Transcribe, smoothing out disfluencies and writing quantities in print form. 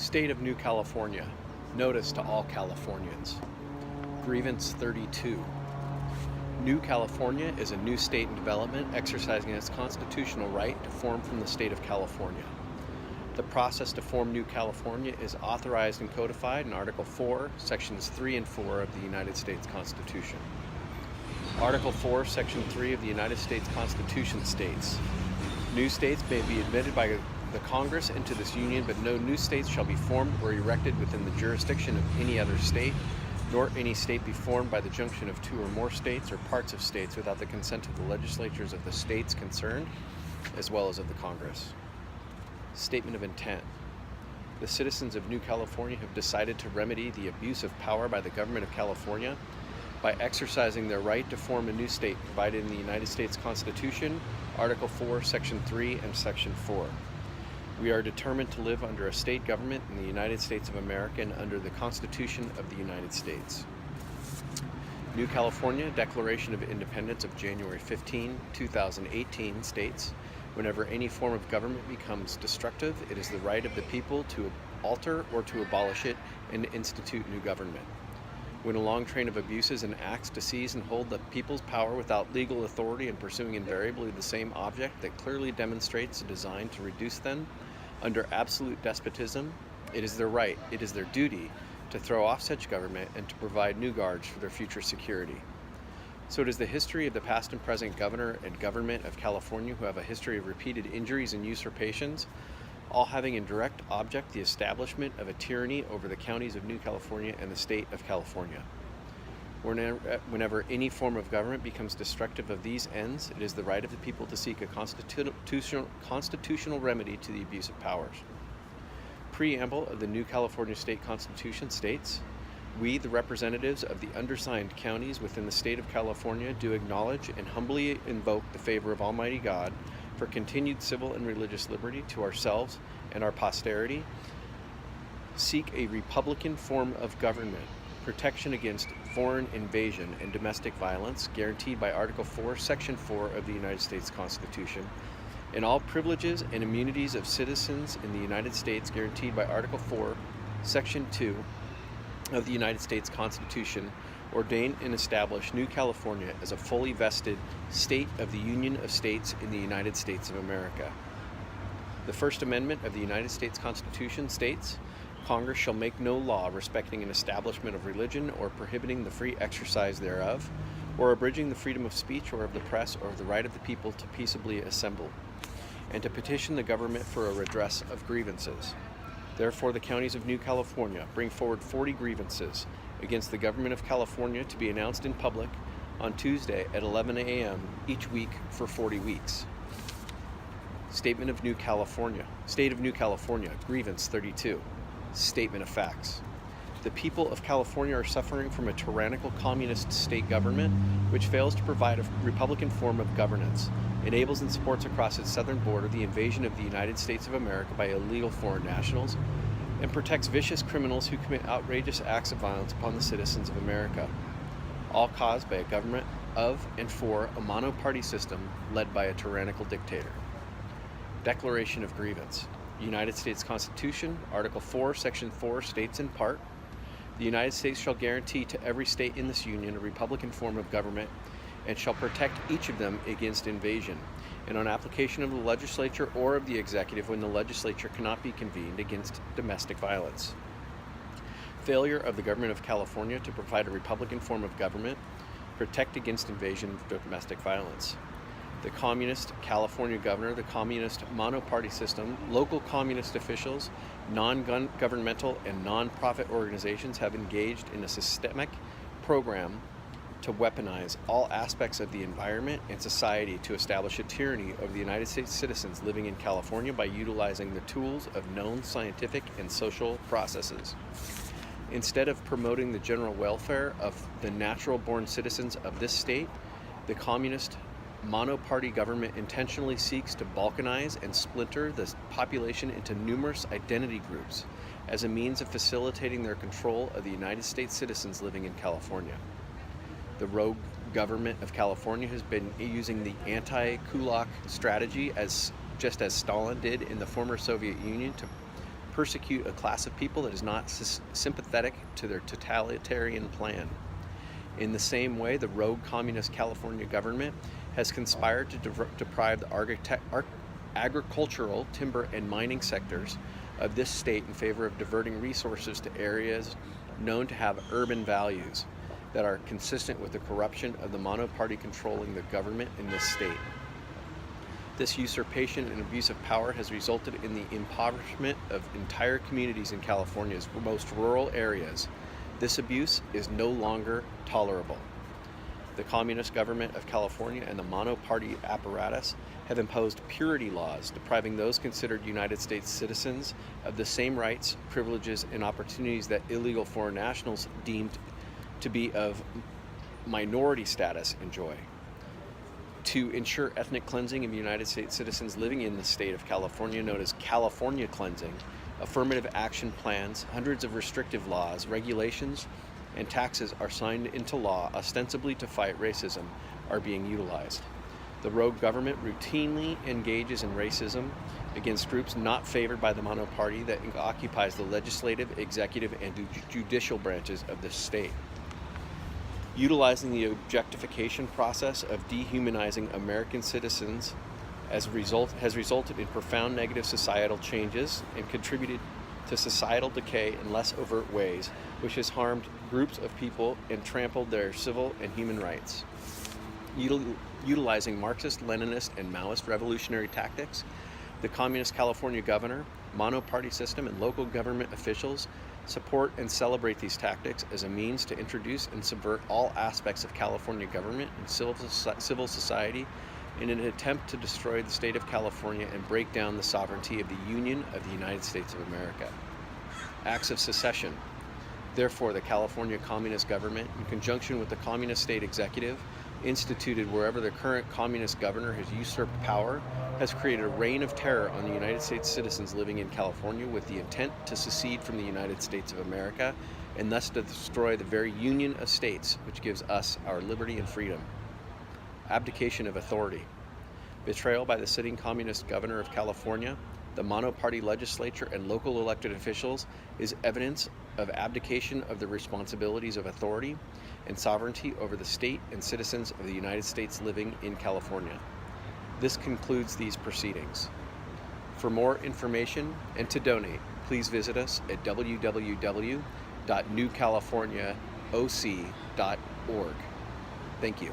State of New California. Notice to all Californians. Grievance 32. New California is a new state in development exercising its constitutional right to form from the state of California. The process to form New California is authorized and codified in Article 4, Sections 3 and 4 of the United States Constitution. Article 4, Section 3 of the United States Constitution states, "New states may be admitted by the Congress into this Union, but no new states shall be formed or erected within the jurisdiction of any other state, nor any state be formed by the junction of two or more states or parts of states without the consent of the legislatures of the states concerned, as well as of the Congress." Statement of intent. The citizens of New California have decided to remedy the abuse of power by the government of California by exercising their right to form a new state provided in the United States Constitution, Article 4, Section 3, and Section 4. We are determined to live under a state government in the United States of America and under the Constitution of the United States. New California Declaration of Independence of January 15, 2018 states, "Whenever any form of government becomes destructive, it is the right of the people to alter or to abolish it and institute new government. When a long train of abuses and acts to seize and hold the people's power without legal authority and pursuing invariably the same object that clearly demonstrates a design to reduce them under absolute despotism, it is their right, it is their duty to throw off such government and to provide new guards for their future security." So it is the history of the past and present governor and government of California who have a history of repeated injuries and usurpations, all having in direct object the establishment of a tyranny over the counties of New California and the state of California. Whenever any form of government becomes destructive of these ends, it is the right of the people to seek a constitutional remedy to the abuse of powers. Preamble of the New California State Constitution states, "We, the representatives of the undersigned counties within the state of California, do acknowledge and humbly invoke the favor of Almighty God for continued civil and religious liberty to ourselves and our posterity, seek a republican form of government, protection against foreign invasion and domestic violence guaranteed by Article 4, Section 4 of the United States Constitution, and all privileges and immunities of citizens in the United States guaranteed by Article 4, Section 2 of the United States Constitution, ordain and establish New California as a fully vested state of the Union of States in the United States of America." The First Amendment of the United States Constitution states, "Congress shall make no law respecting an establishment of religion or prohibiting the free exercise thereof, or abridging the freedom of speech or of the press or of the right of the people to peaceably assemble, and to petition the government for a redress of grievances. Therefore, the counties of New California bring forward 40 grievances against the government of California to be announced in public on Tuesday at 11 a.m. each week for 40 weeks. Statement of New California. State of New California, Grievance 32. Statement of facts. The people of California are suffering from a tyrannical communist state government which fails to provide a republican form of governance, enables and supports across its southern border the invasion of the United States of America by illegal foreign nationals, and protects vicious criminals who commit outrageous acts of violence upon the citizens of America, all caused by a government of and for a monoparty system led by a tyrannical dictator. Declaration of Grievance. United States Constitution, Article 4, Section 4 states in part, "The United States shall guarantee to every state in this Union a republican form of government and shall protect each of them against invasion, and on application of the legislature or of the executive when the legislature cannot be convened against domestic violence. Failure of the government of California to provide a republican form of government, protect against invasion of domestic violence. The communist California governor, the communist monoparty system, local communist officials, non-governmental and non-profit organizations have engaged in a systemic program to weaponize all aspects of the environment and society to establish a tyranny over the United States citizens living in California by utilizing the tools of known scientific and social processes. Instead of promoting the general welfare of the natural-born citizens of this state, the communist monoparty government intentionally seeks to balkanize and splinter the population into numerous identity groups as a means of facilitating their control of the United States citizens living in California. The rogue government of California has been using the anti-Kulak strategy just as Stalin did in the former Soviet Union to persecute a class of people that is not sympathetic to their totalitarian plan. In the same way, the rogue communist California government has conspired to deprive the agricultural, timber, and mining sectors of this state in favor of diverting resources to areas known to have urban values that are consistent with the corruption of the monoparty controlling the government in this state. This usurpation and abuse of power has resulted in the impoverishment of entire communities in California's most rural areas. This abuse is no longer tolerable. The Communist government of California and the monoparty apparatus have imposed purity laws, depriving those considered United States citizens of the same rights, privileges, and opportunities that illegal foreign nationals deemed to be of minority status enjoy. To ensure ethnic cleansing of United States citizens living in the state of California, known as California cleansing, affirmative action plans, hundreds of restrictive laws, regulations, and taxes are signed into law ostensibly to fight racism are being utilized. The rogue government routinely engages in racism against groups not favored by the monoparty that occupies the legislative, executive, and judicial branches of this state. Utilizing the objectification process of dehumanizing American citizens has resulted in profound negative societal changes and contributed to societal decay in less overt ways, which has harmed groups of people and trampled their civil and human rights. Utilizing Marxist, Leninist, and Maoist revolutionary tactics, the Communist California governor, monoparty system, and local government officials support and celebrate these tactics as a means to introduce and subvert all aspects of California government and civil society in an attempt to destroy the state of California and break down the sovereignty of the Union of the United States of America. Acts of secession. Therefore, the California Communist government, in conjunction with the Communist State Executive, instituted wherever the current communist governor has usurped power, has created a reign of terror on the United States citizens living in California with the intent to secede from the United States of America and thus to destroy the very union of states which gives us our liberty and freedom. Abdication of authority. Betrayal by the sitting communist governor of California, the monoparty legislature, and local elected officials is evidence of abdication of the responsibilities of authority and sovereignty over the state and citizens of the United States living in California. This concludes these proceedings. For more information and to donate, please visit us at www.newcaliforniaoc.org. Thank you.